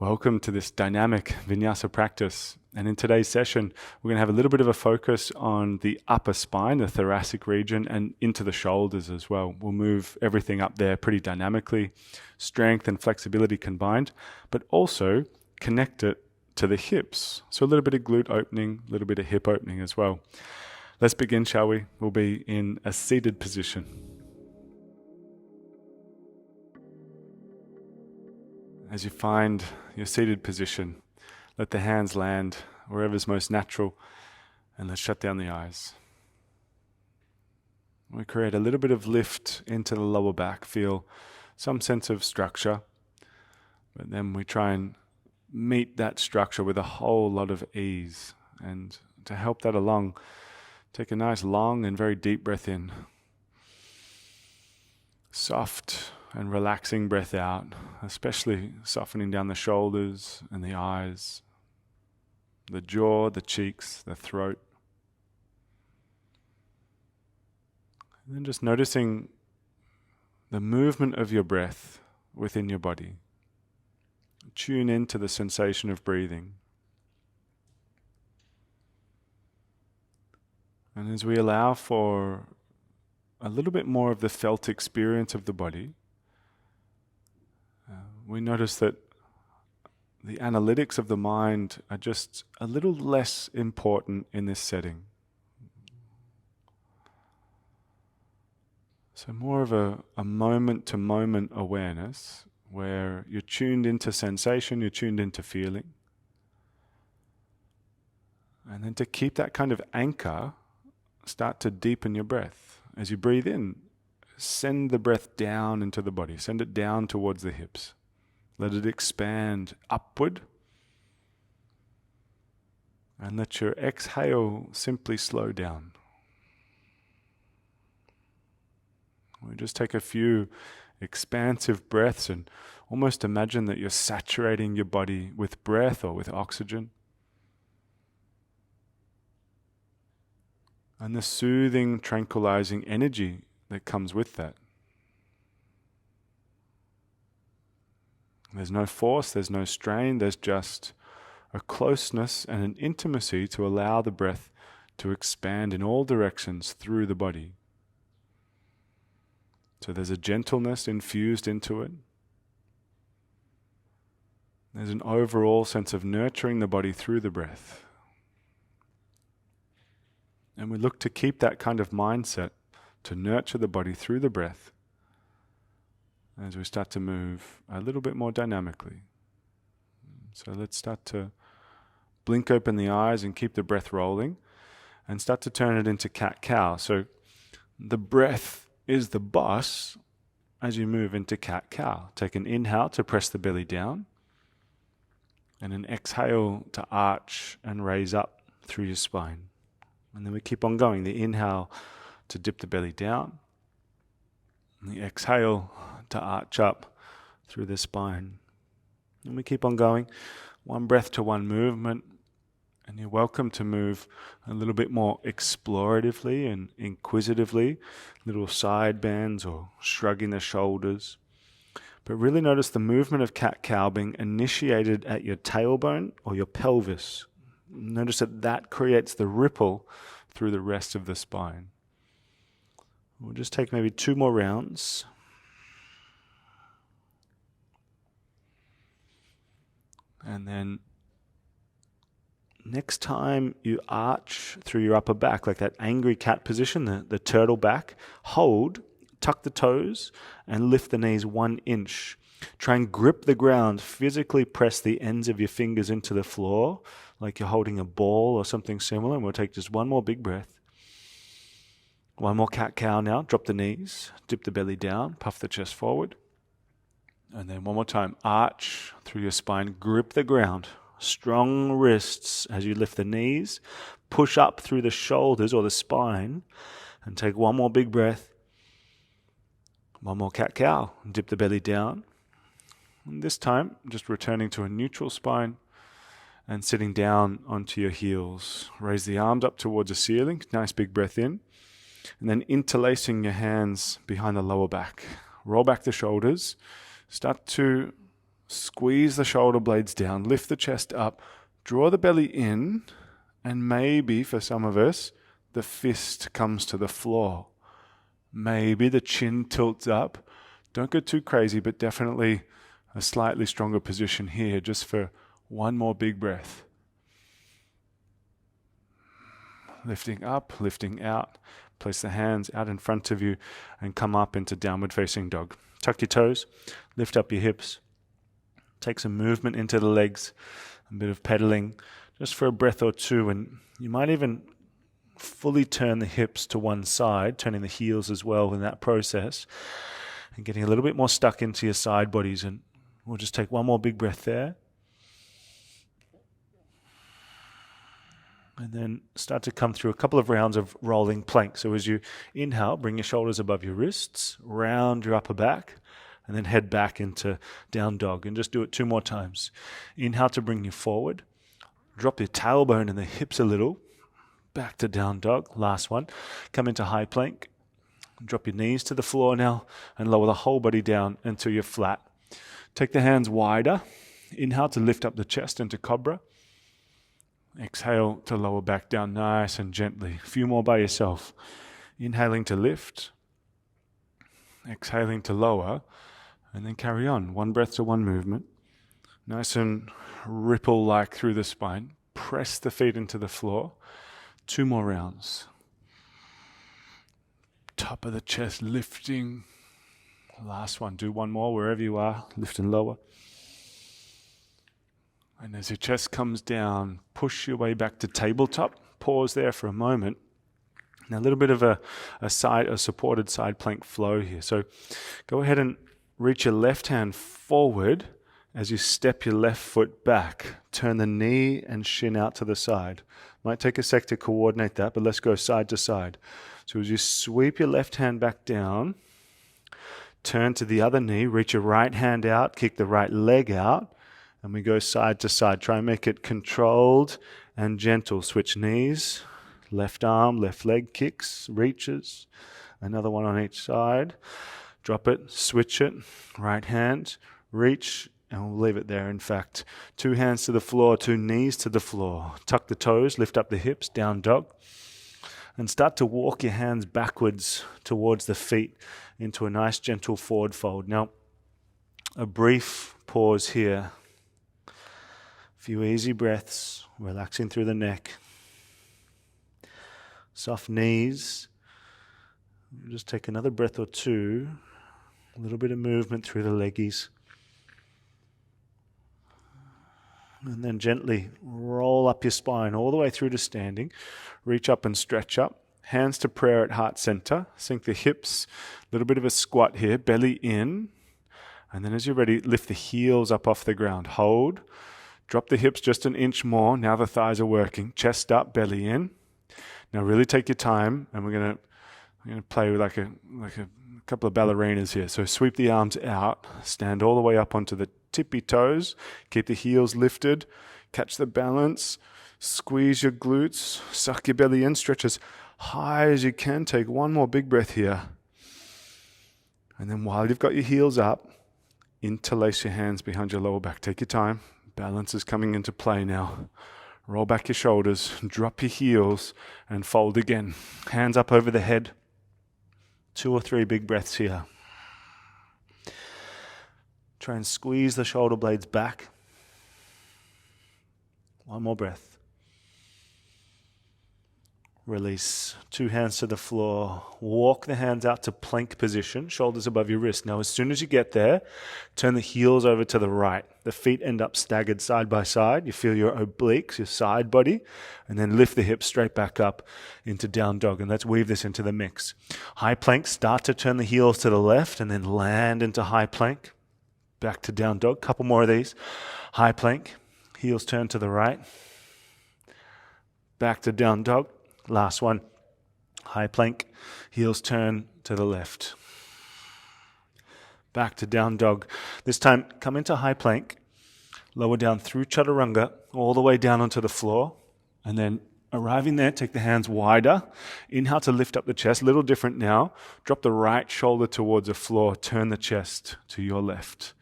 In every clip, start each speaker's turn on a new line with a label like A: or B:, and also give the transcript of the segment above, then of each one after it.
A: Welcome to this dynamic Vinyasa practice. And in today's session, we're going to have a little bit of a focus on the upper spine, the thoracic region, and into the shoulders as well. We'll move everything up there pretty dynamically, strength and flexibility combined, but also connect it to the hips. So a little bit of glute opening, a little bit of hip opening as well. Let's begin, shall we? We'll be in a seated position. As you find your seated position, let the hands land wherever's most natural, and let's shut down the eyes. We create a little bit of lift into the lower back, feel some sense of structure, but then we try and meet that structure with a whole lot of ease. And to help that along, take a nice long and very deep breath in. Soft and relaxing breath out, especially softening down the shoulders and the eyes, the jaw, the cheeks, the throat. And then just noticing the movement of your breath within your body. Tune into the sensation of breathing. And as we allow for a little bit more of the felt experience of the body, we notice that the analytics of the mind are just a little less important in this setting. So more of a moment-to-moment awareness where you're tuned into sensation, you're tuned into feeling. And then to keep that kind of anchor, start to deepen your breath. As you breathe in, send the breath down into the body. Send it down towards the hips. Let it expand upward. And let your exhale simply slow down. We just take a few expansive breaths and almost imagine that you're saturating your body with breath or with oxygen. And the soothing, tranquilizing energy that comes with that. There's no force, there's no strain, there's just a closeness and an intimacy to allow the breath to expand in all directions through the body. So there's a gentleness infused into it. There's an overall sense of nurturing the body through the breath. And we look to keep that kind of mindset to nurture the body through the breath as we start to move a little bit more dynamically. So let's start to blink open the eyes and keep the breath rolling and start to turn it into cat-cow. So the breath is the boss as you move into cat-cow. Take an inhale to press the belly down and an exhale to arch and raise up through your spine. And then we keep on going. The inhale to dip the belly down. And the exhale to arch up through the spine. And we keep on going. One breath to one movement. And you're welcome to move a little bit more exploratively and inquisitively. Little side bends or shrugging the shoulders. But really notice the movement of cat-cow being initiated at your tailbone or your pelvis. Notice that creates the ripple through the rest of the spine. We'll just take maybe 2 more rounds. And then next time you arch through your upper back, like that angry cat position, the turtle back, hold, tuck the toes, and lift the knees 1 inch. Try and grip the ground, physically press the ends of your fingers into the floor, like you're holding a ball or something similar. And we'll take just 1 more big breath. 1 more cat-cow now. Drop the knees, dip the belly down, puff the chest forward. And then 1 more time, arch through your spine, grip the ground. Strong wrists as you lift the knees, push up through the shoulders or the spine, and take 1 more big breath. 1 more cat-cow, dip the belly down. And this time, just returning to a neutral spine and sitting down onto your heels. Raise the arms up towards the ceiling, nice big breath in. And then interlacing your hands behind the lower back. Roll back the shoulders. Start to Squeeze the shoulder blades down, lift the chest up, draw the belly in, and maybe for some of us, the fist comes to the floor. Maybe the chin tilts up. Don't go too crazy, but definitely a slightly stronger position here, just for one more big breath. Lifting up, lifting out. Place the hands out in front of you and come up into downward facing dog. Tuck your toes, lift up your hips. Take some movement into the legs, a bit of pedaling, just for a breath or two. And you might even fully turn the hips to one side, turning the heels as well in that process, and getting a little bit more stuck into your side bodies. And we'll just take one more big breath there. And then start to come through a couple of rounds of rolling plank. So as you inhale, bring your shoulders above your wrists, round your upper back, and then head back into down dog. And just do it 2 more times. Inhale to bring you forward. Drop your tailbone and the hips a little. Back to down dog. Last one. Come into high plank. Drop your knees to the floor now and lower the whole body down until you're flat. Take the hands wider. Inhale to lift up the chest into cobra. Exhale to lower back down nice and gently. A few more by yourself. Inhaling to lift. Exhaling to lower. And then carry on. 1 breath to 1 movement. Nice and ripple-like through the spine. Press the feet into the floor. 2 more rounds. Top of the chest lifting. Last one. Do 1 more wherever you are. Lift and lower. And as your chest comes down, push your way back to tabletop. Pause there for a moment. Now a little bit of a supported side plank flow here. So go ahead and reach your left hand forward as you step your left foot back. Turn the knee and shin out to the side. Might take a sec to coordinate that, but let's go side to side. So as you sweep your left hand back down, turn to the other knee, reach your right hand out, kick the right leg out, and we go side to side. Try and make it controlled and gentle. Switch knees, left arm, left leg kicks, reaches. Another one on each side. Drop it, switch it, right hand, reach, and we'll leave it there. In fact, 2 hands to the floor, 2 knees to the floor. Tuck the toes, lift up the hips, down dog. And start to walk your hands backwards towards the feet into a nice gentle forward fold. Now, a brief pause here. Few easy breaths, relaxing through the neck. Soft knees. Just take another breath or 2. A little bit of movement through the leggies. And then gently roll up your spine all the way through to standing. Reach up and stretch up. Hands to prayer at heart center. Sink the hips. A little bit of a squat here. Belly in. And then as you're ready, lift the heels up off the ground. Hold. Drop the hips just an inch more. Now the thighs are working. Chest up, belly in. Now really take your time, and we're gonna play with like a couple of ballerinas here. So sweep the arms out, stand all the way up onto the tippy toes, keep the heels lifted, catch the balance, squeeze your glutes, suck your belly in, stretch as high as you can. Take 1 more big breath here. And then while you've got your heels up, interlace your hands behind your lower back. Take your time. Balance is coming into play now. Roll back your shoulders, drop your heels, and fold again. Hands up over the head. 2 or 3 big breaths here. Try and squeeze the shoulder blades back. 1 more breath. Release. 2 hands to the floor. Walk the hands out to plank position, shoulders above your wrist. Now, as soon as you get there, turn the heels over to the right. The feet end up staggered side by side. You feel your obliques, your side body, and then lift the hips straight back up into down dog. And let's weave this into the mix. High plank, start to turn the heels to the left and then land into high plank. Back to down dog. Couple more of these. High plank, heels turn to the right. Back to down dog. Last one. High plank, heels turn to the left. Back to down dog. This time, come into high plank, lower down through chaturanga, all the way down onto the floor, and then arriving there, take the hands wider. Inhale to lift up the chest, a little different now. Drop the right shoulder towards the floor, turn the chest to your left.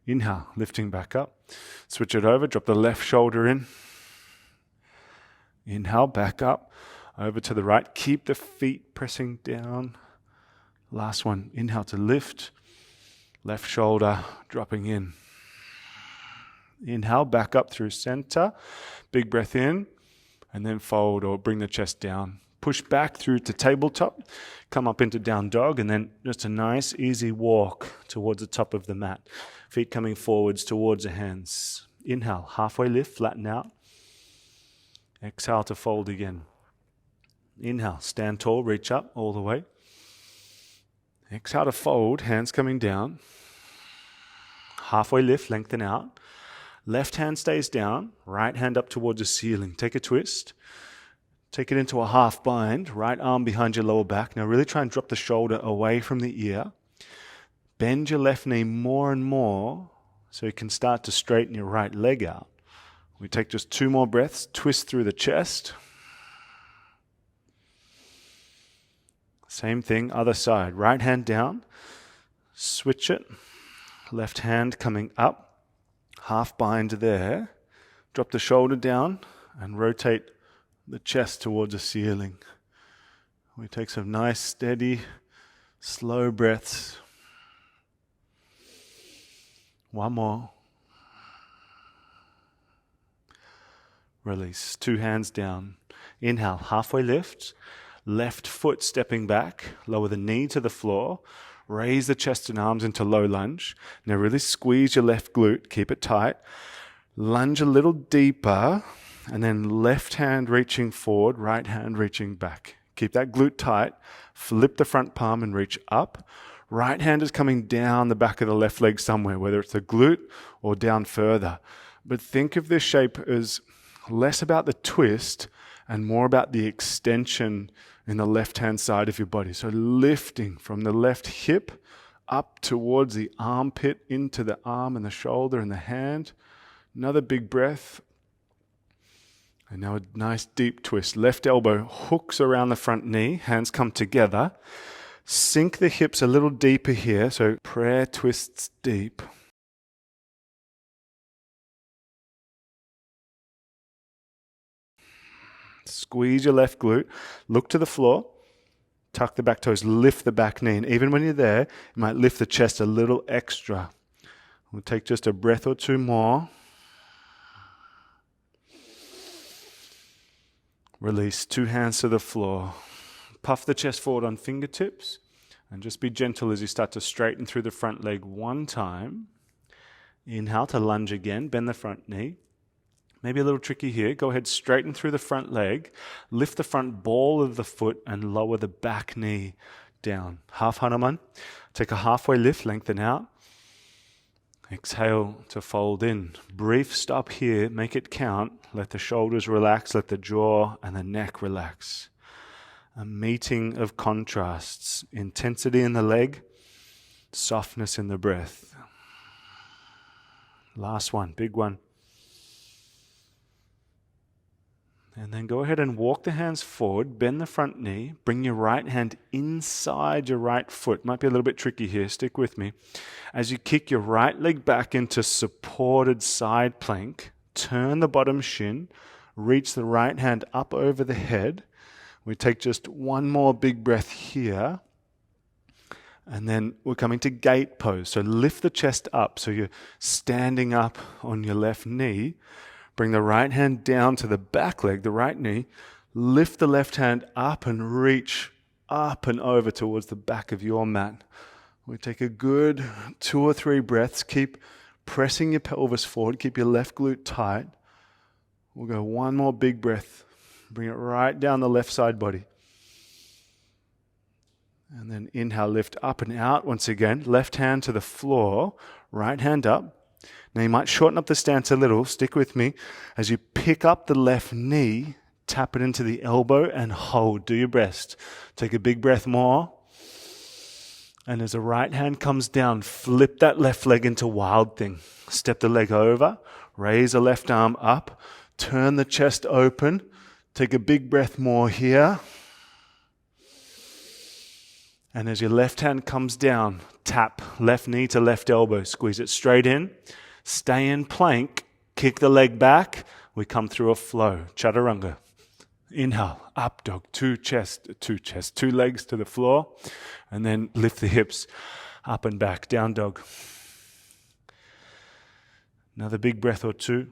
A: Inhale, lifting back up. Switch it over, drop the left shoulder in. Inhale, back up, over to the right. Keep the feet pressing down. Last one, inhale to lift. Left shoulder dropping in. Inhale, back up through center. Big breath in, and then fold or bring the chest down. Push back through to tabletop. Come up into down dog, and then just a nice, easy walk towards the top of the mat. Feet coming forwards towards the hands. Inhale, halfway lift, flatten out. Exhale to fold again. Inhale, stand tall, reach up all the way. Exhale to fold, hands coming down. Halfway lift, lengthen out. Left hand stays down, right hand up towards the ceiling. Take a twist. Take it into a half bind, right arm behind your lower back. Now really try and drop the shoulder away from the ear. Bend your left knee more and more so you can start to straighten your right leg out. We take just 2 more breaths, twist through the chest. Same thing, other side. Right hand down, switch it. Left hand coming up. Half bind there. Drop the shoulder down and rotate the chest towards the ceiling. We take some nice, steady, slow breaths. One more. Release. 2 hands down. Inhale, halfway lift. Left foot stepping back. Lower the knee to the floor. Raise the chest and arms into low lunge. Now really squeeze your left glute. Keep it tight. Lunge a little deeper. And then left hand reaching forward, right hand reaching back. Keep that glute tight. Flip the front palm and reach up. Right hand is coming down the back of the left leg somewhere, whether it's the glute or down further. But think of this shape as less about the twist and more about the extension in the left-hand side of your body. So lifting from the left hip up towards the armpit, into the arm and the shoulder and the hand. Another big breath. And now a nice deep twist. Left elbow hooks around the front knee. Hands come together. Sink the hips a little deeper here. So prayer twists deep. Squeeze your left glute. Look to the floor. Tuck the back toes. Lift the back knee. And even when you're there, you might lift the chest a little extra. We'll take just a breath or 2 more. Release. 2 hands to the floor. Puff the chest forward on fingertips. And just be gentle as you start to straighten through the front leg 1 time. Inhale to lunge again. Bend the front knee. Maybe a little tricky here. Go ahead, straighten through the front leg. Lift the front ball of the foot and lower the back knee down. Half Hanuman. Take a halfway lift, lengthen out. Exhale to fold in. Brief stop here. Make it count. Let the shoulders relax. Let the jaw and the neck relax. A meeting of contrasts. Intensity in the leg. Softness in the breath. Last one. Big one. And then go ahead and walk the hands forward, bend the front knee, bring your right hand inside your right foot. Might be a little bit tricky here, stick with me. As you kick your right leg back into supported side plank, turn the bottom shin, reach the right hand up over the head. We take just 1 more big breath here. And then we're coming to gate pose. So lift the chest up so you're standing up on your left knee. Bring the right hand down to the back leg, the right knee. Lift the left hand up and reach up and over towards the back of your mat. We take a good 2 or 3 breaths. Keep pressing your pelvis forward. Keep your left glute tight. We'll go 1 more big breath. Bring it right down the left side body. And then inhale, lift up and out once again. Left hand to the floor, right hand up. Now you might shorten up the stance a little, stick with me. As you pick up the left knee, tap it into the elbow and hold. Do your best. Take a big breath more. And as the right hand comes down, flip that left leg into wild thing. Step the leg over, raise the left arm up, turn the chest open. Take a big breath more here. And as your left hand comes down, tap left knee to left elbow, squeeze it straight in, stay in plank, kick the leg back, we come through a flow, chaturanga. Inhale, up dog, two legs to the floor, and then lift the hips up and back, down dog. Another big breath or two.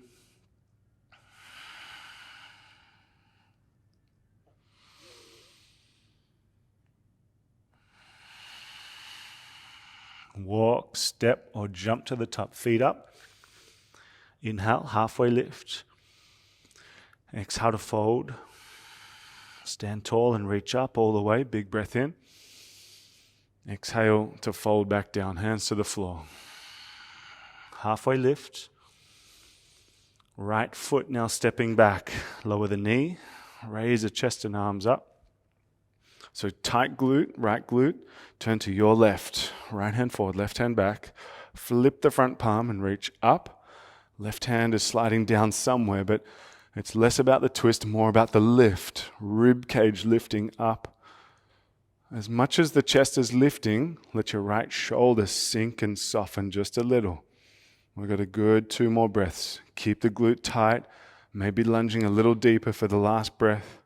A: Walk, step, or jump to the top, feet up. Inhale, halfway lift. Exhale to fold. Stand tall and reach up all the way, big breath in. Exhale to fold back down, hands to the floor. Halfway lift. Right foot now stepping back, lower the knee, raise the chest and arms up. So tight glute, right glute, turn to your left, right hand forward, left hand back, flip the front palm and reach up. Left hand is sliding down somewhere, but it's less about the twist, more about the lift, rib cage lifting up. As much as the chest is lifting, let your right shoulder sink and soften just a little. We've got a good 2 more breaths. Keep the glute tight, maybe lunging a little deeper for the last breath.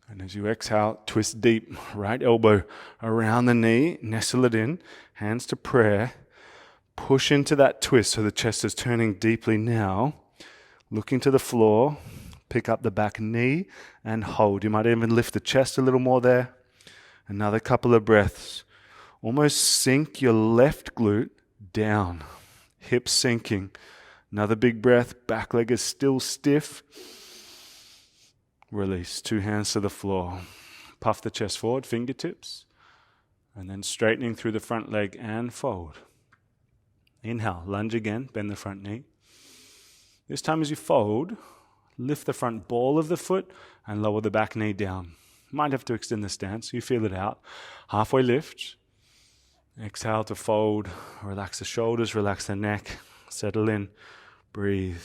A: And as you exhale, twist deep, right elbow around the knee, nestle it in, hands to prayer. Push into that twist so the chest is turning deeply now. Looking to the floor, pick up the back knee and hold. You might even lift the chest a little more there. Another couple of breaths. Almost sink your left glute down, hips sinking. Another big breath, back leg is still stiff. Release, 2 hands to the floor. Puff the chest forward, fingertips, and then straightening through the front leg and fold. Inhale, lunge again, bend the front knee. This time as you fold, lift the front ball of the foot and lower the back knee down. Might have to extend the stance, you feel it out. Halfway lift. Exhale to fold, relax the shoulders, relax the neck, settle in, breathe.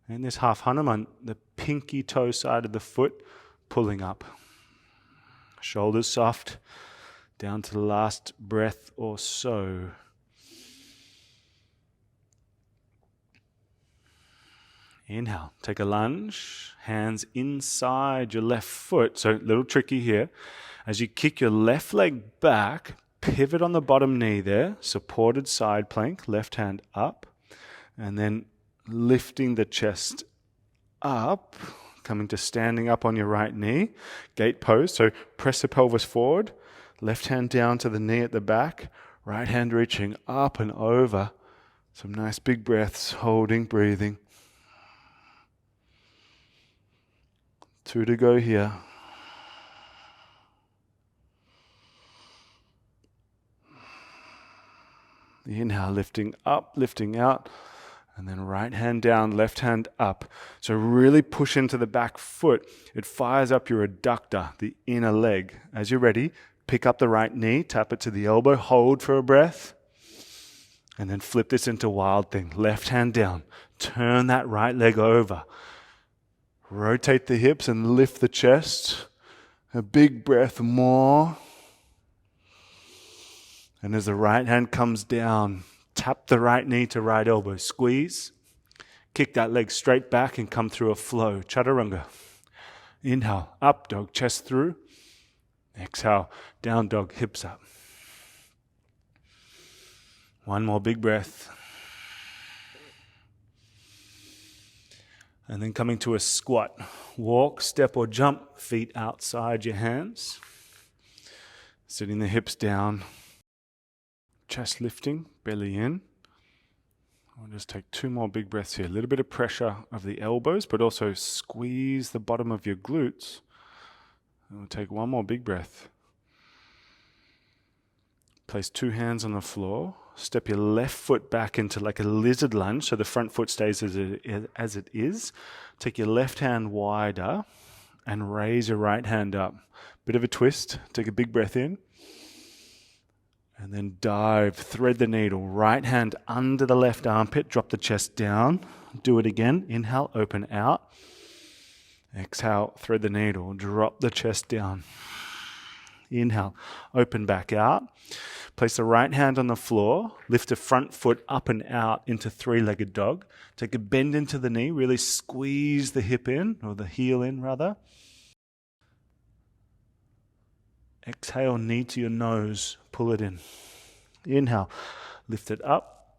A: And this half Hanuman, the pinky toe side of the foot pulling up. Shoulders soft, down to the last breath or so. Inhale, take a lunge, hands inside your left foot. So a little tricky here. As you kick your left leg back, pivot on the bottom knee there, supported side plank, left hand up, and then lifting the chest up, coming to standing up on your right knee, gate pose, so press the pelvis forward, left hand down to the knee at the back, right hand reaching up and over. Some nice big breaths, holding, breathing. 2 to go here. Inhale, lifting up, lifting out, and then right hand down, left hand up. So really push into the back foot. It fires up your adductor, the inner leg. As you're ready, pick up the right knee, tap it to the elbow, hold for a breath, and then flip this into wild thing. Left hand down, turn that right leg over. Rotate the hips and lift the chest. A big breath more. And as the right hand comes down, tap the right knee to right elbow, squeeze. Kick that leg straight back and come through a flow, chaturanga. Inhale, up dog, chest through. Exhale, down dog, hips up. 1 more big breath. And then coming to a squat. Walk, step or jump, feet outside your hands. Sitting the hips down. Chest lifting, belly in. I'll just take 2 more big breaths here. A little bit of pressure of the elbows, but also squeeze the bottom of your glutes. And we'll take 1 more big breath. Place 2 hands on the floor. Step your left foot back into like a lizard lunge, so the front foot stays as it is. Take your left hand wider and raise your right hand up. Bit of a twist. Take a big breath in. And then dive, thread the needle, right hand under the left armpit, drop the chest down. Do it again. Inhale, open out. Exhale, thread the needle, drop the chest down. Inhale, open back out. Place the right hand on the floor, lift the front foot up and out into three-legged dog. Take a bend into the knee, really squeeze the hip in, or the heel in rather. Exhale, knee to your nose, pull it in. Inhale, lift it up.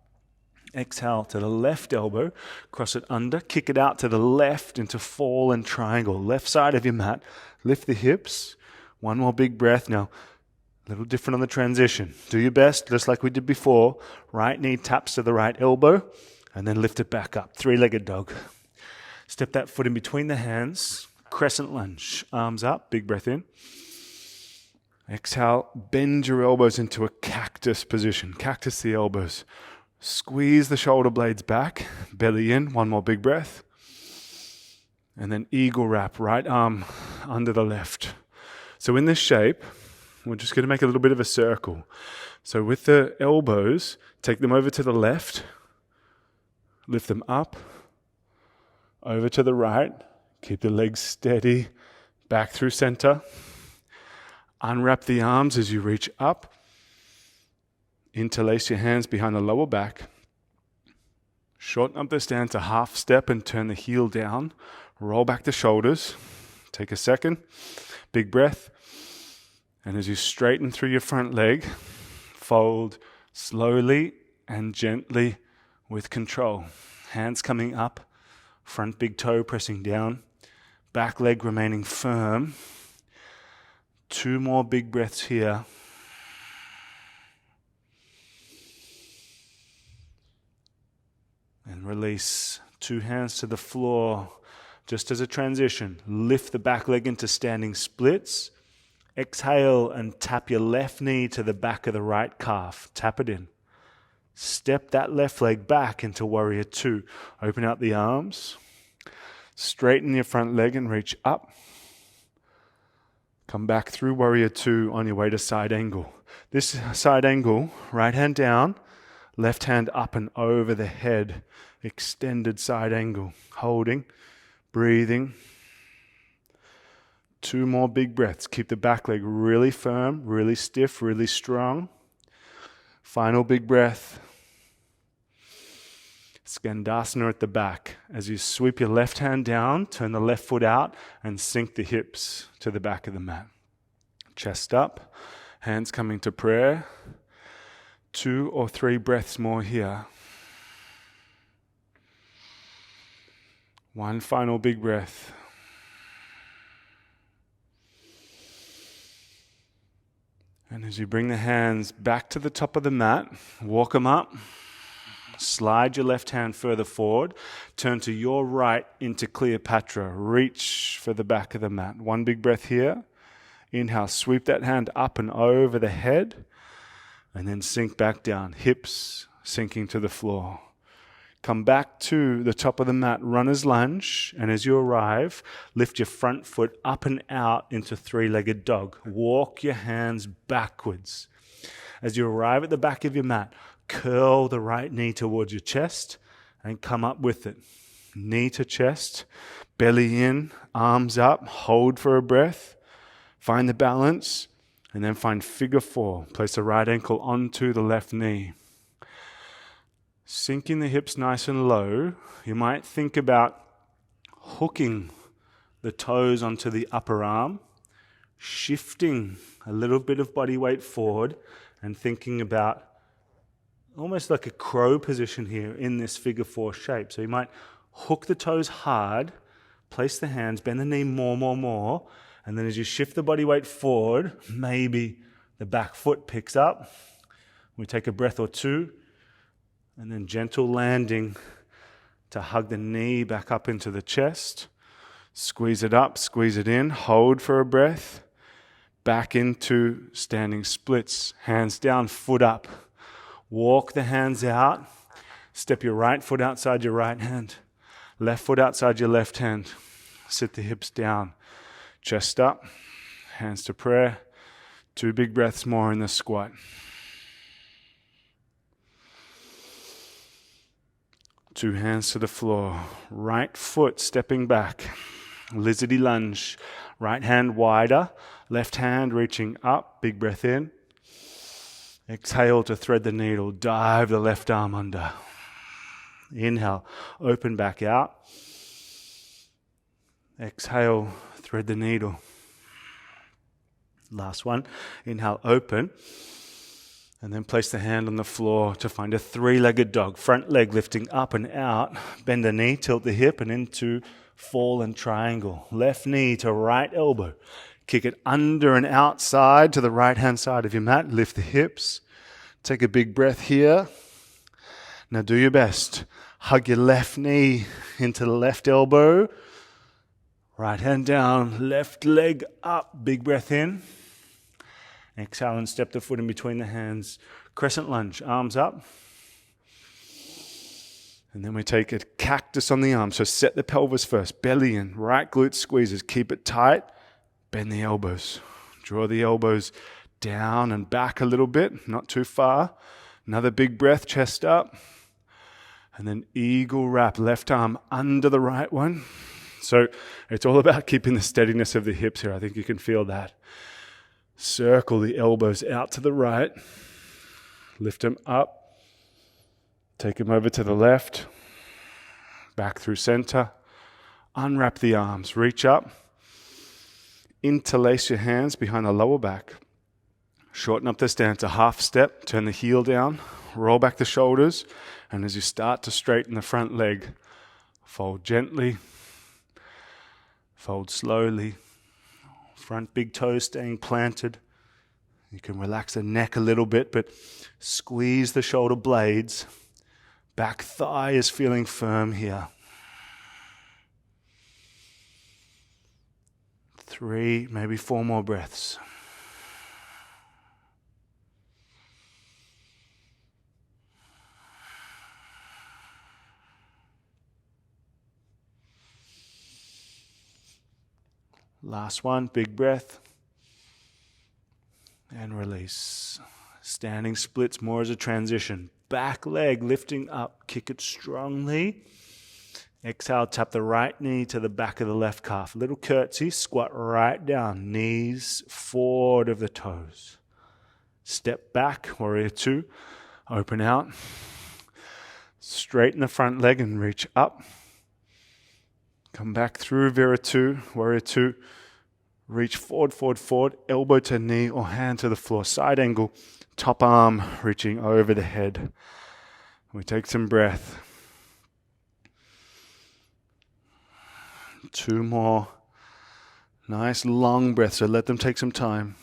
A: Exhale to the left elbow, cross it under, kick it out to the left into fall and triangle. Left side of your mat, lift the hips. One more big breath. Now, a little different on the transition. Do your best, just like we did before. Right knee taps to the right elbow, and then lift it back up. Three-legged dog. Step that foot in between the hands. Crescent lunge. Arms up, big breath in. Exhale, bend your elbows into a cactus position. Cactus the elbows. Squeeze the shoulder blades back. Belly in, one more big breath. And then eagle wrap, right arm under the left. So in this shape, we're just going to make a little bit of a circle. So with the elbows, take them over to the left, lift them up, over to the right, keep the legs steady, back through center. Unwrap the arms as you reach up. Interlace your hands behind the lower back. Shorten up the stance to half step and turn the heel down. Roll back the shoulders. Take a second. Big breath. And as you straighten through your front leg, fold slowly and gently with control. Hands coming up, front big toe pressing down, back leg remaining firm. 2 more big breaths here. And release. 2 hands to the floor. Just as a transition, lift the back leg into standing splits. Exhale and tap your left knee to the back of the right calf. Tap it in. Step that left leg back into warrior 2. Open out the arms. Straighten your front leg and reach up. Come back through warrior 2 on your way to side angle. This side angle, right hand down, left hand up and over the head. Extended side angle. Holding, breathing. 2 more big breaths. Keep the back leg really firm, really stiff, really strong. Final big breath. Skandasana at the back. As you sweep your left hand down, turn the left foot out and sink the hips to the back of the mat. Chest up, hands coming to prayer. 2 or 3 breaths more here. 1 final big breath. And as you bring the hands back to the top of the mat, walk them up. Slide your left hand further forward. Turn to your right into Cleopatra. Reach for the back of the mat. 1 big breath here. Inhale, sweep that hand up and over the head. And then sink back down. Hips sinking to the floor. Come back to the top of the mat, runner's lunge, and as you arrive, lift your front foot up and out into three-legged dog. Walk your hands backwards. As you arrive at the back of your mat, curl the right knee towards your chest and come up with it. Knee to chest, belly in, arms up, hold for a breath, find the balance, and then find figure 4. Place the right ankle onto the left knee. Sinking the hips nice and low. You might think about hooking the toes onto the upper arm, shifting a little bit of body weight forward, and thinking about almost like a crow position here in this figure 4 shape. So you might hook the toes hard, place the hands, bend the knee more, and then as you shift the body weight forward, maybe the back foot picks up. We take a breath or 2. And then gentle landing to hug the knee back up into the chest. Squeeze it up, squeeze it in. Hold for a breath. Back into standing splits. Hands down, foot up. Walk the hands out. Step your right foot outside your right hand. Left foot outside your left hand. Sit the hips down. Chest up. Hands to prayer. 2 big breaths more in the squat. Two hands to the floor. Right foot stepping back. Lizardy lunge. Right hand wider, left hand reaching up, big breath in. Exhale to thread the needle, dive the left arm under. Inhale, open back out. Exhale, thread the needle. Last one, inhale, open. And then place the hand on the floor to find a three-legged dog. Front leg lifting up and out. Bend the knee, tilt the hip and into fallen triangle. Left knee to right elbow. Kick it under and outside to the right-hand side of your mat. Lift the hips. Take a big breath here. Now do your best. Hug your left knee into the left elbow. Right hand down, left leg up. Big breath in. Exhale and step the foot in between the hands. Crescent lunge, arms up. And then we take a cactus on the arm. So set the pelvis first, belly in, right glute squeezes. Keep it tight. Bend the elbows. Draw the elbows down and back a little bit, not too far. Another big breath, chest up. And then eagle wrap, left arm under the right one. So it's all about keeping the steadiness of the hips here. I think you can feel that. Circle the elbows out to the right. Lift them up. Take them over to the left. Back through center. Unwrap the arms. Reach up. Interlace your hands behind the lower back. Shorten up the stance. A half step. Turn the heel down. Roll back the shoulders. And as you start to straighten the front leg, fold gently. Fold slowly. Front big toes staying planted. You can relax the neck a little bit, but squeeze the shoulder blades. Back thigh is feeling firm here. 3, maybe 4 more breaths. Last one, big breath. And release. Standing splits more as a transition. Back leg lifting up, kick it strongly. Exhale, tap the right knee to the back of the left calf. Little curtsy, squat right down. Knees forward of the toes. Step back, warrior 2. Open out. Straighten the front leg and reach up. Come back through Vera 2, warrior 2. Reach forward, forward, forward. Elbow to knee or hand to the floor. Side angle. Top arm reaching over the head. We take some breath. 2 more. Nice long breaths, so let them take some time.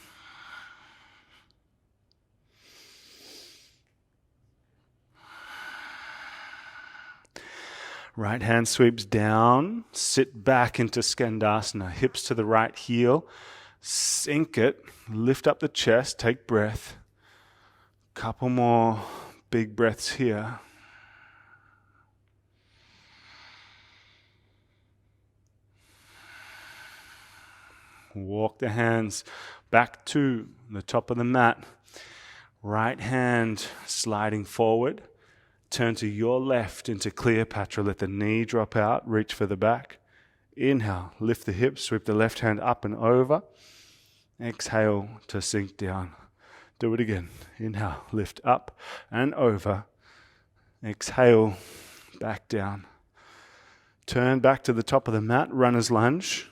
A: Right hand sweeps down, sit back into Skandasana, hips to the right heel, sink it, lift up the chest, take breath. Couple more big breaths here. Walk the hands back to the top of the mat. Right hand sliding forward. Turn to your left into Cleopatra. Let the knee drop out. Reach for the back. Inhale. Lift the hips. Sweep the left hand up and over. Exhale to sink down. Do it again. Inhale. Lift up and over. Exhale. Back down. Turn back to the top of the mat. Runner's lunge.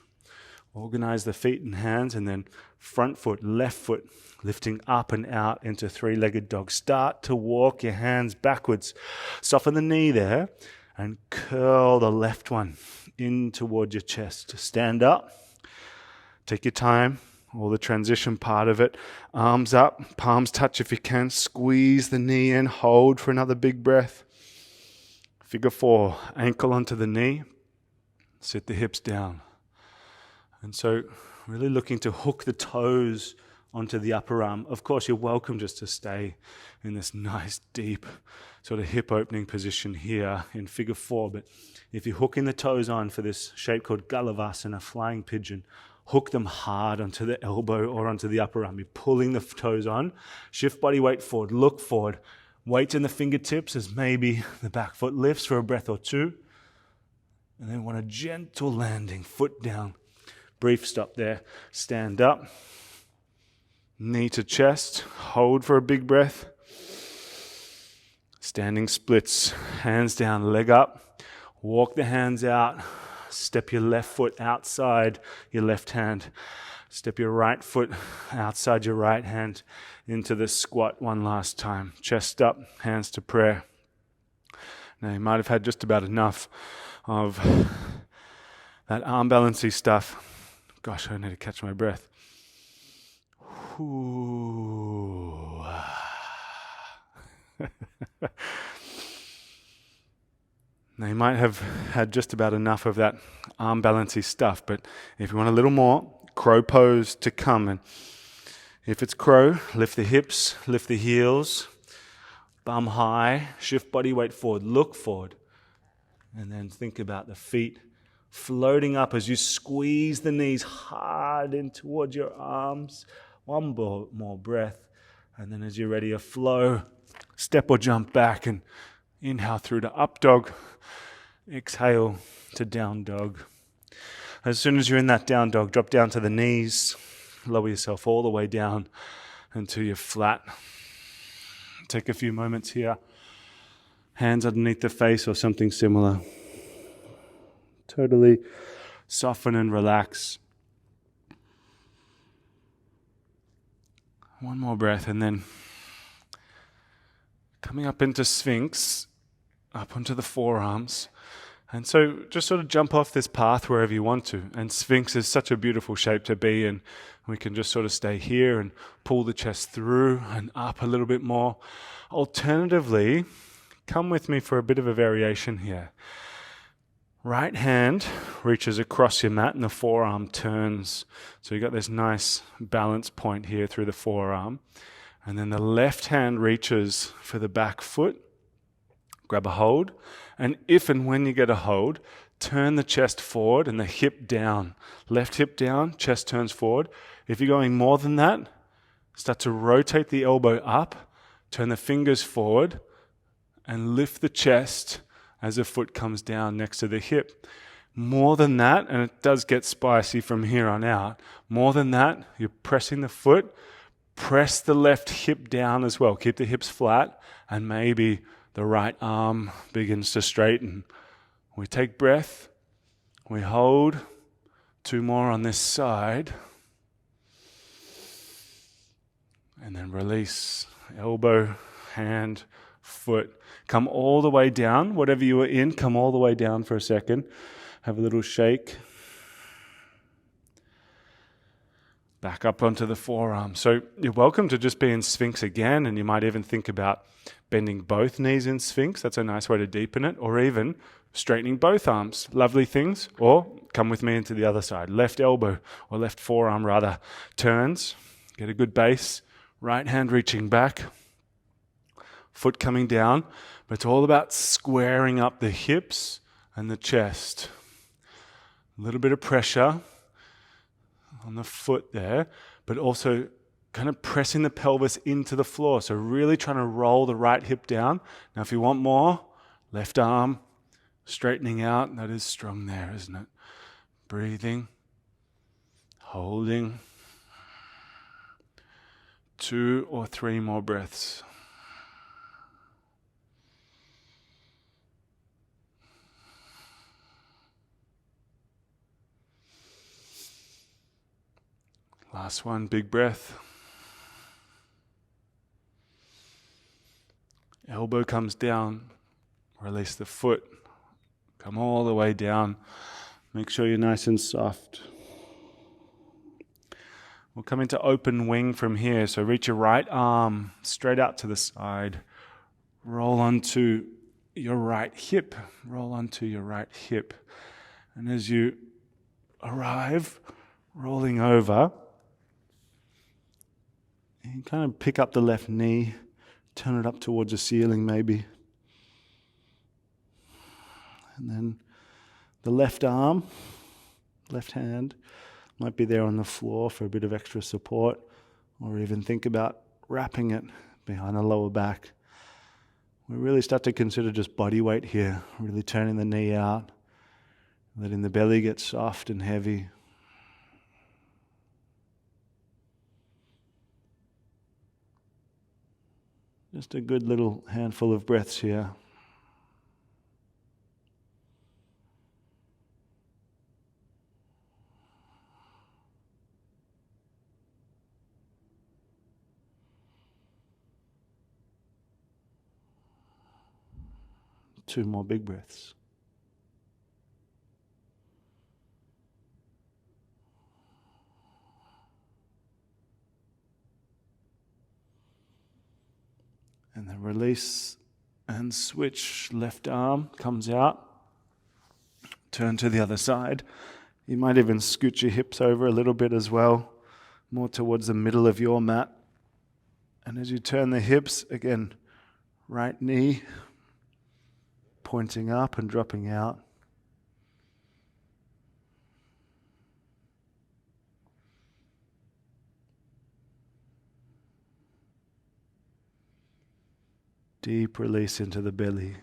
A: Organize the feet and hands, and then front foot, left foot, lifting up and out into 3-legged dog. Start to walk your hands backwards. Soften the knee there and curl the left one in towards your chest. Stand up. Take your time. All the transition part of it. Arms up, palms touch if you can. Squeeze the knee in. Hold for another big breath. Figure 4. Ankle onto the knee. Sit the hips down. And so really looking to hook the toes onto the upper arm. Of course, you're welcome just to stay in this nice, deep sort of hip opening position here in figure 4. But if you're hooking the toes on for this shape called Galavasana, flying pigeon, hook them hard onto the elbow or onto the upper arm. You're pulling the toes on. Shift body weight forward. Look forward. Weight in the fingertips as maybe the back foot lifts for a breath or 2. And then want a gentle landing, foot down. Brief stop there. Stand up. Knee to chest. Hold for a big breath. Standing splits. Hands down, leg up. Walk the hands out. Step your left foot outside your left hand. Step your right foot outside your right hand into the squat one last time. Chest up, hands to prayer. Now you might have had just about enough of that arm balancey stuff. Gosh, I need to catch my breath. Ooh. Now you might have had just about enough of that arm balancey stuff, but if you want a little more, crow pose to come. And if it's crow, lift the hips, lift the heels, bum high, shift body weight forward, look forward. And then think about the feet floating up as you squeeze the knees hard in towards your arms. One more breath. And then as you're ready to flow, step or jump back and inhale through to up dog. Exhale to down dog. As soon as you're in that down dog, drop down to the knees. Lower yourself all the way down until you're flat. Take a few moments here. Hands underneath the face or something similar. Totally soften and relax. One more breath and then coming up into Sphinx, up onto the forearms. And so just sort of jump off this path wherever you want to. And Sphinx is such a beautiful shape to be in. We can just sort of stay here and pull the chest through and up a little bit more. Alternatively, come with me for a bit of a variation here. Right hand reaches across your mat and the forearm turns. So you've got this nice balance point here through the forearm. And then the left hand reaches for the back foot. Grab a hold. And if and when you get a hold, turn the chest forward and the hip down. Left hip down, chest turns forward. If you're going more than that, start to rotate the elbow up, turn the fingers forward, and lift the chest as the foot comes down next to the hip. More than that, and it does get spicy from here on out, more than that, you're pressing the foot, press the left hip down as well. Keep the hips flat, and maybe the right arm begins to straighten. We take breath, we hold, 2 more on this side, and then release. Elbow, hand, foot. Come all the way down. Whatever you were in, come all the way down for a second. Have a little shake. Back up onto the forearm. So you're welcome to just be in Sphinx again, and you might even think about bending both knees in Sphinx. That's a nice way to deepen it. Or even straightening both arms. Lovely things. Or come with me into the other side. Left elbow, or left forearm rather, turns. Get a good base. Right hand reaching back. Foot coming down. But it's all about squaring up the hips and the chest. A little bit of pressure on the foot there, but also kind of pressing the pelvis into the floor. So really trying to roll the right hip down. Now if you want more, left arm straightening out. That is strong there, isn't it? Breathing, holding. 2 or 3 more breaths. Last one, big breath. Elbow comes down, release the foot, come all the way down. Make sure you're nice and soft. We'll come into open wing from here, so reach your right arm straight out to the side. Roll onto your right hip, roll onto your right hip. And as you arrive, rolling over, you kind of pick up the left knee, turn it up towards the ceiling maybe. And then the left arm, left hand, might be there on the floor for a bit of extra support, or even think about wrapping it behind the lower back. We really start to consider just body weight here, really turning the knee out, Letting the belly get soft and heavy. Just a good little handful of breaths here. Two more big breaths. And then release and switch. Left arm comes out. Turn to the other side. You might even scoot your hips over a little bit as well, more towards the middle of your mat. And as you turn the hips, again, right knee pointing up and dropping out. Deep release into the belly.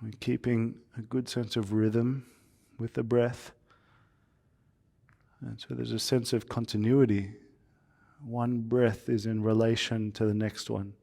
A: We're keeping a good sense of rhythm with the breath. And so there's a sense of continuity. One breath is in relation to the next one.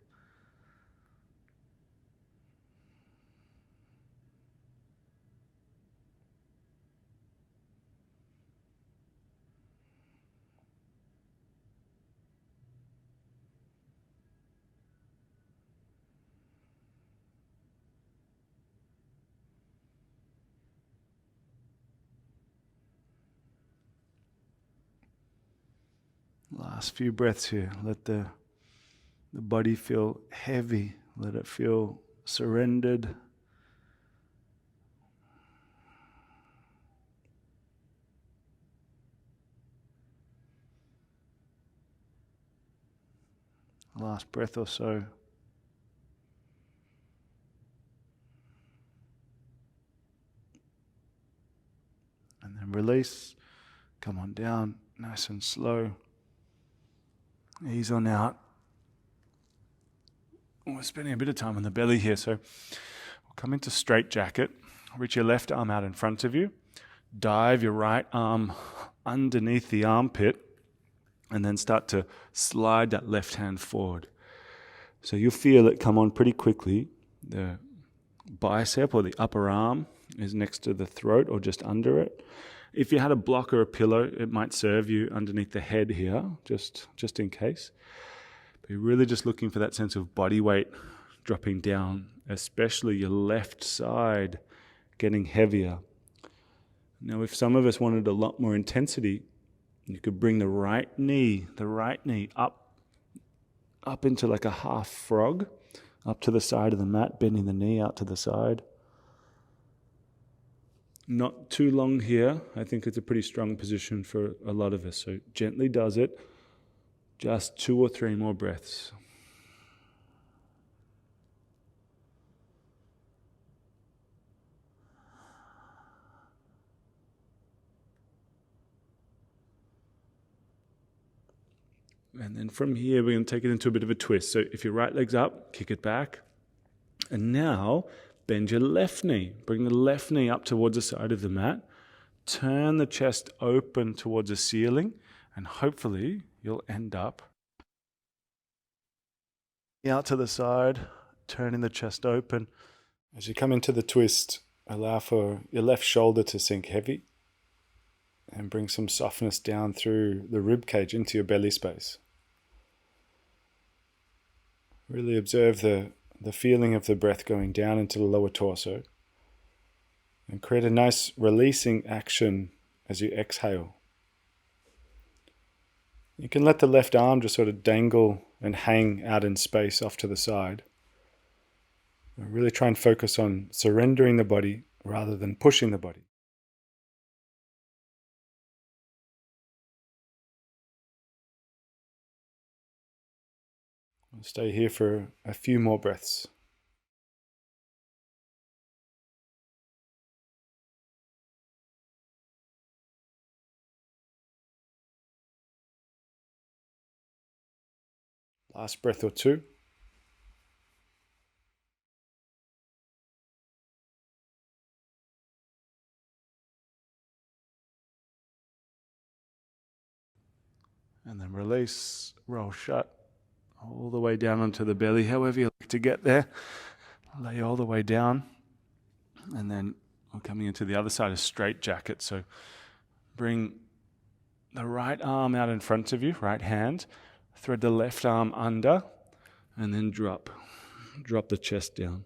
A: Last few breaths here. Let the body feel heavy. Let it feel surrendered. Last breath or so. And then release. Come on down, nice and slow. Ease on out. We're spending a bit of time on the belly here, so we'll come into straight jacket. Reach your left arm out in front of you. Dive your right arm underneath the armpit, and then start to slide that left hand forward. So you'll feel it come on pretty quickly. The bicep or the upper arm is next to the throat or just under it. If you had a block or a pillow, it might serve you underneath the head here, just in case. But you're really just looking for that sense of body weight dropping down, especially your left side getting heavier. Now, if some of us wanted a lot more intensity, you could bring the right knee up into like a half frog, up to the side of the mat, bending the knee out to the side. Not too long here. I think it's a pretty strong position for a lot of us. So gently does it. Just 2 or 3 more breaths. And then from here, we're going to take it into a bit of a twist. So if your right leg's up, kick it back. And now, bend your left knee. Bring the left knee up towards the side of the mat. Turn the chest open towards the ceiling. And hopefully, you'll end up out to the side, turning the chest open. As you come into the twist, allow for your left shoulder to sink heavy. And bring some softness down through the rib cage into your belly space. Really observe the feeling of the breath going down into the lower torso. And create a nice releasing action as you exhale. You can let the left arm just sort of dangle and hang out in space off to the side. Really try and focus on surrendering the body rather than pushing the body. I'll stay here for a few more breaths. Last breath or two. And then release, roll shut, all the way down onto the belly, however you like to get there. Lay all the way down. And then I'm coming into the other side of straight jacket. So bring the right arm out in front of you, right hand. Thread the left arm under, and then drop. Drop the chest down.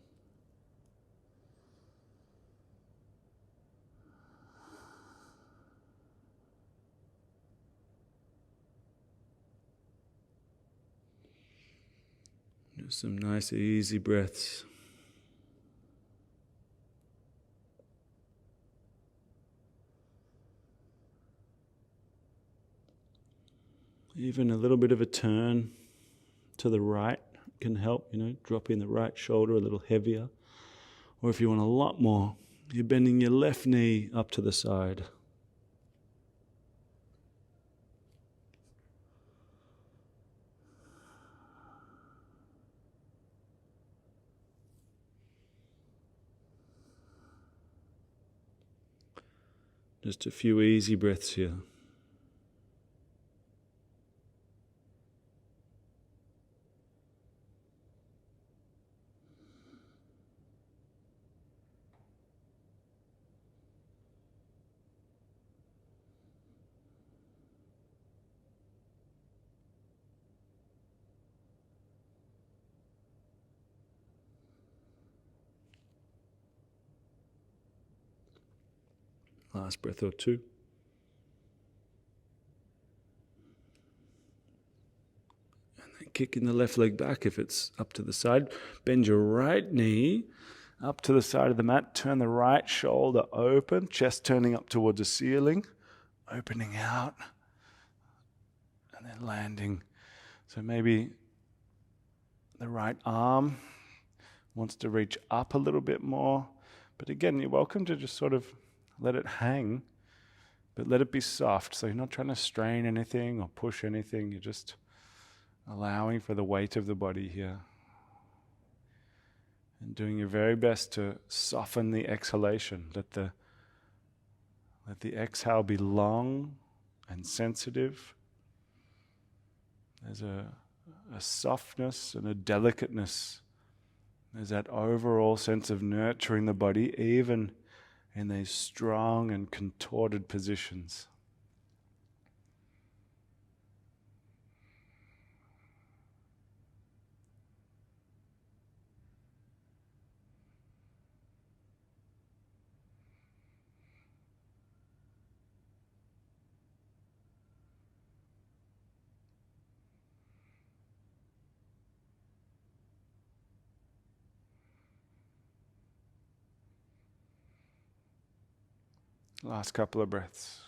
A: Just some nice, easy breaths. Even a little bit of a turn to the right can help, dropping the right shoulder a little heavier. Or if you want a lot more, you're bending your left knee up to the side. Just a few easy breaths here. Last breath or two. And then kicking the left leg back if it's up to the side. Bend your right knee up to the side of the mat. Turn the right shoulder open, chest turning up towards the ceiling, opening out, and then landing. So maybe the right arm wants to reach up a little bit more. But again, you're welcome to just sort of let it hang, but let it be soft. So you're not trying to strain anything or push anything. You're just allowing for the weight of the body here. And doing your very best to soften the exhalation. Let the exhale be long and sensitive. There's a softness and a delicateness. There's that overall sense of nurturing the body, even in these strong and contorted positions. Last couple of breaths.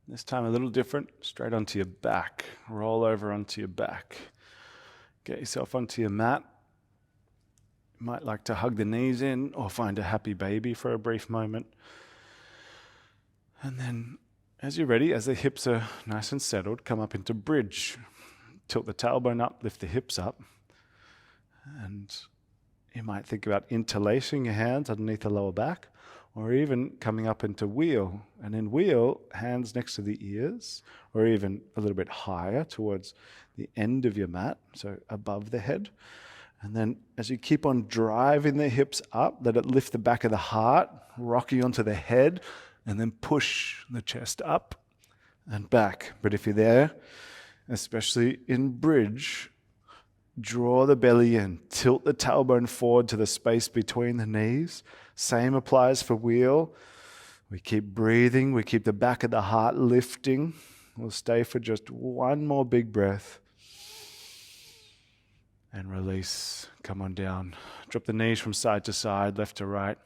A: This time a little different, straight onto your back. Roll over onto your back. Get yourself onto your mat. You might like to hug the knees in or find a happy baby for a brief moment. And then, as you're ready, as the hips are nice and settled, come up into bridge. Tilt the tailbone up, lift the hips up. And you might think about interlacing your hands underneath the lower back, or even coming up into wheel. And in wheel, hands next to the ears, or even a little bit higher towards the end of your mat, so above the head. And then as you keep on driving the hips up, let it lift the back of the heart, rock you onto the head, and then push the chest up and back. But if you're there, especially in bridge, draw the belly in, tilt the tailbone forward to the space between the knees. Same applies for wheel. We keep breathing, we keep the back of the heart lifting. We'll stay for just one more big breath. And release, come on down. Drop the knees from side to side, left to right.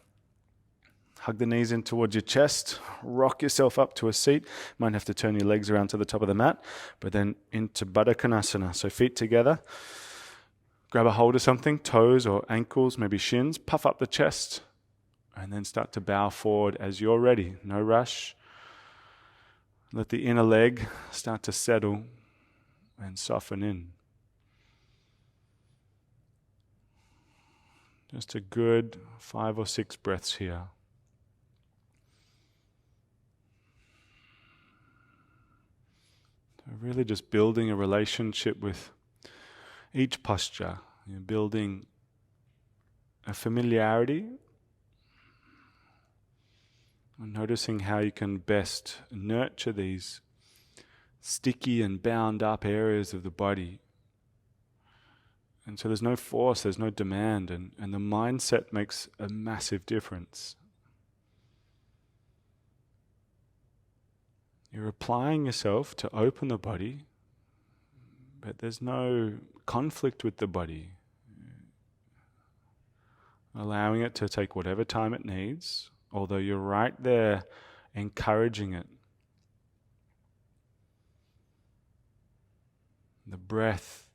A: Hug the knees in towards your chest. Rock yourself up to a seat. Might have to turn your legs around to the top of the mat. But then into Baddha Konasana. So feet together. Grab a hold of something, toes or ankles, maybe shins. Puff up the chest. And then start to bow forward as you're ready. No rush. Let the inner leg start to settle. and soften in. Just a good 5 or 6 breaths here. So really just building a relationship with each posture, building a familiarity, and noticing how you can best nurture these sticky and bound up areas of the body. And so there's no force, there's no demand, and the mindset makes a massive difference. You're applying yourself to open the body, but there's no conflict with the body. Allowing it to take whatever time it needs, although you're right there encouraging it. The breath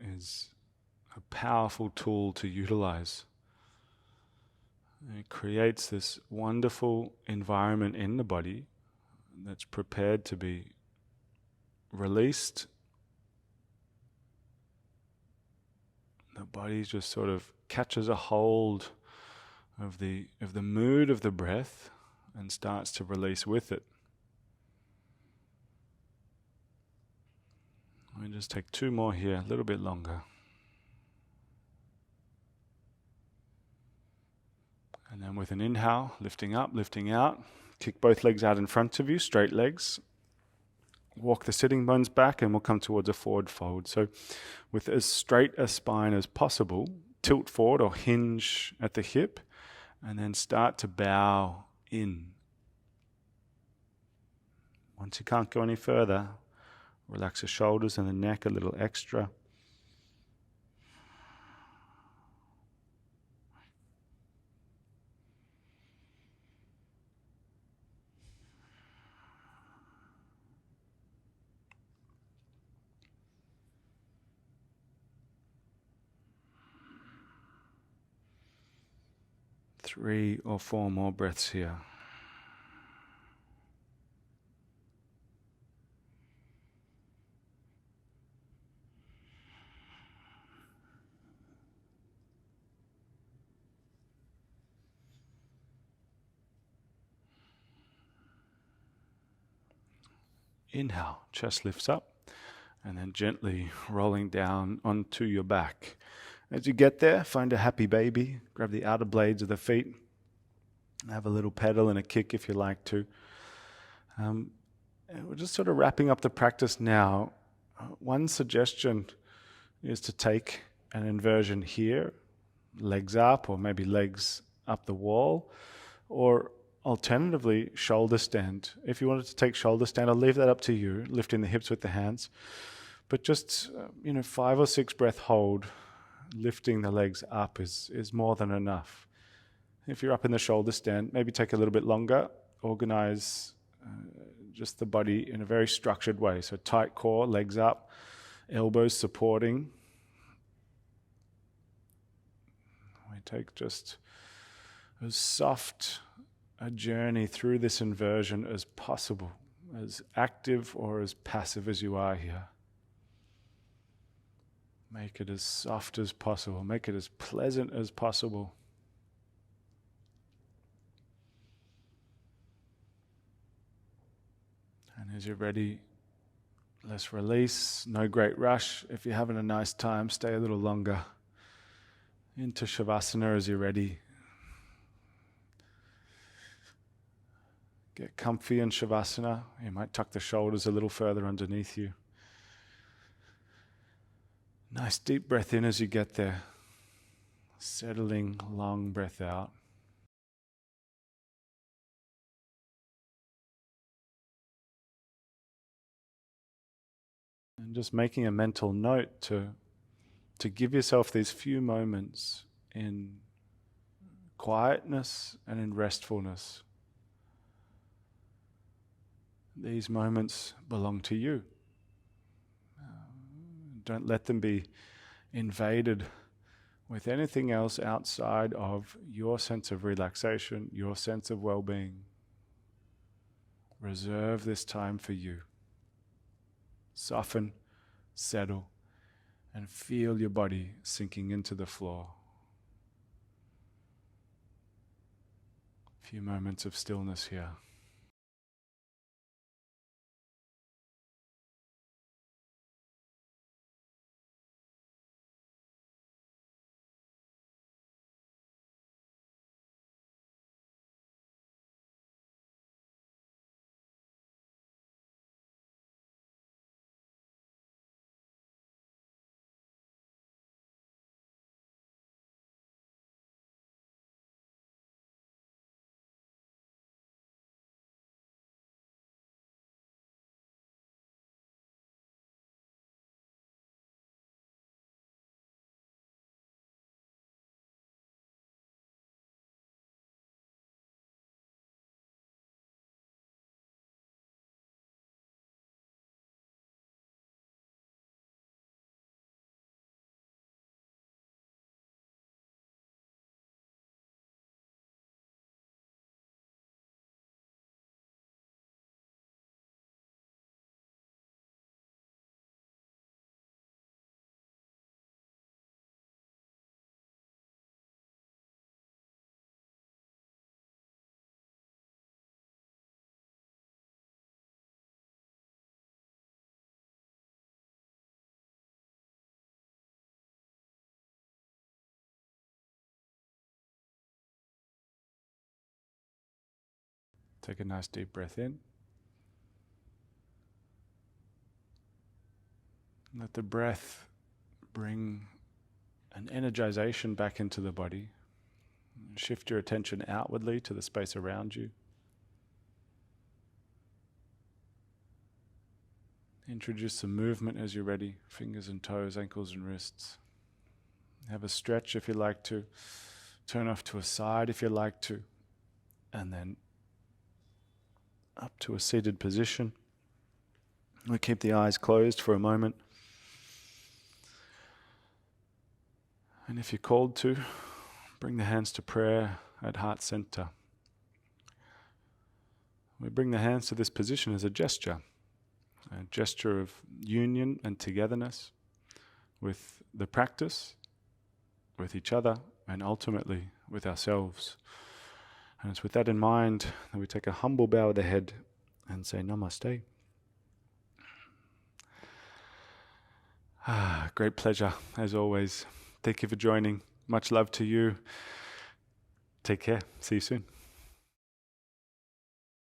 A: is a powerful tool to utilize. It creates this wonderful environment in the body that's prepared to be released. The body just sort of catches a hold of the mood of the breath and starts to release with it. Let me just take 2 more here, a little bit longer. And then with an inhale, lifting up, lifting out. Kick both legs out in front of you, straight legs. Walk the sitting bones back and we'll come towards a forward fold. So with as straight a spine as possible, tilt forward or hinge at the hip and then start to bow in. Once you can't go any further, relax the shoulders and the neck a little extra. Three or 4 more breaths here. Inhale, chest lifts up, and then gently rolling down onto your back. As you get there, find a happy baby, grab the outer blades of the feet, have a little pedal and a kick if you like to. And we're just sort of wrapping up the practice now. One suggestion is to take an inversion here, legs up or maybe legs up the wall, or alternatively, shoulder stand. If you wanted to take shoulder stand, I'll leave that up to you, lifting the hips with the hands. But just, 5 or 6 breath hold, lifting the legs up is more than enough. If you're up in the shoulder stand, maybe take a little bit longer, organize just the body in a very structured way. So tight core, legs up, elbows supporting. We take just as soft a journey through this inversion as possible, as active or as passive as you are here. Make it as soft as possible. Make it as pleasant as possible. And as you're ready, let's release. No great rush. If you're having a nice time, stay a little longer. Into Savasana as you're ready. Get comfy in Savasana. You might tuck the shoulders a little further underneath you. Nice deep breath in as you get there. Settling, long breath out. And just making a mental note to give yourself these few moments in quietness and in restfulness. These moments belong to you. Don't let them be invaded with anything else outside of your sense of relaxation, your sense of well-being. Reserve this time for you. Soften, settle, and feel your body sinking into the floor. A few moments of stillness here. Take a nice deep breath in. Let the breath bring an energization back into the body. Shift your attention outwardly to the space around you. Introduce some movement as you're ready. Fingers and toes, ankles and wrists. Have a stretch if you like to. Turn off to a side if you like to. And then up to a seated position. We keep the eyes closed for a moment. And if you're called to, bring the hands to prayer at heart center. We bring the hands to this position as a gesture of union and togetherness with the practice, with each other, and ultimately with ourselves. And it's with that in mind that we take a humble bow of the head and say Namaste. Great pleasure, as always. Thank you for joining. Much love to you. Take care. See you soon.